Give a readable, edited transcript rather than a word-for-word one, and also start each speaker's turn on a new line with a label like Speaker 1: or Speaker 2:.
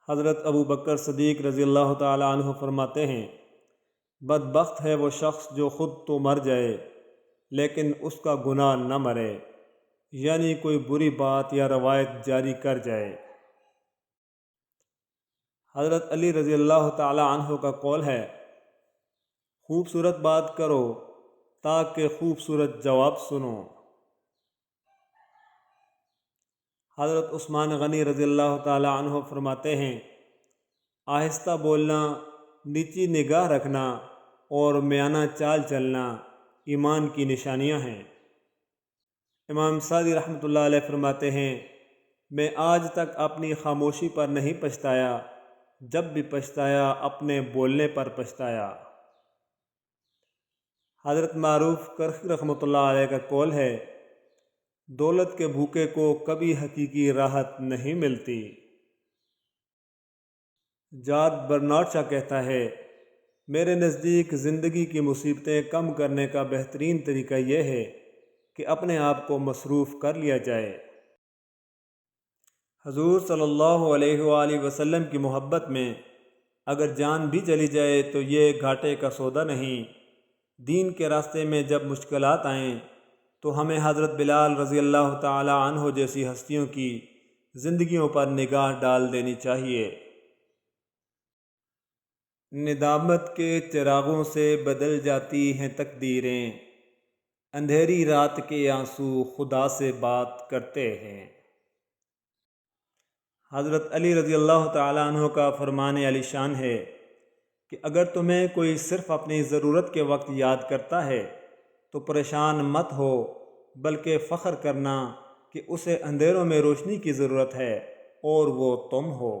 Speaker 1: حضرت ابو بکر صدیق رضی اللہ تعالی عنہ فرماتے ہیں، بدبخت ہے وہ شخص جو خود تو مر جائے لیکن اس کا گناہ نہ مرے، یعنی کوئی بری بات یا روایت جاری کر جائے۔ حضرت علی رضی اللہ تعالی عنہ کا قول ہے، خوبصورت بات کرو تاکہ خوبصورت جواب سنو۔ حضرت عثمان غنی رضی اللہ تعالی عنہ فرماتے ہیں، آہستہ بولنا، نیچی نگاہ رکھنا اور میانہ چال چلنا ایمان کی نشانیاں ہیں۔ امام صادق رحمۃ اللہ علیہ فرماتے ہیں، میں آج تک اپنی خاموشی پر نہیں پچھتایا، جب بھی پچھتایا اپنے بولنے پر پچھتایا۔ حضرت معروف کرخی رحمۃ اللہ علیہ کا قول ہے، دولت کے بھوکے کو کبھی حقیقی راحت نہیں ملتی۔ جارج برنارڈ شاہ کہتا ہے، میرے نزدیک زندگی کی مصیبتیں کم کرنے کا بہترین طریقہ یہ ہے کہ اپنے آپ کو مصروف کر لیا جائے۔ حضور صلی اللہ علیہ وآلہ وسلم کی محبت میں اگر جان بھی چلی جائے تو یہ گھاٹے کا سودا نہیں۔ دین کے راستے میں جب مشکلات آئیں تو ہمیں حضرت بلال رضی اللہ تعالی عنہ جیسی ہستیوں کی زندگیوں پر نگاہ ڈال دینی چاہیے۔ ندامت کے چراغوں سے بدل جاتی ہیں تقدیریں، اندھیری رات کے آنسو خدا سے بات کرتے ہیں۔ حضرت علی رضی اللہ تعالی عنہ کا فرمان علی شان ہے کہ اگر تمہیں کوئی صرف اپنی ضرورت کے وقت یاد کرتا ہے تو پریشان مت ہو، بلکہ فخر کرنا کہ اسے اندھیروں میں روشنی کی ضرورت ہے اور وہ تم ہو۔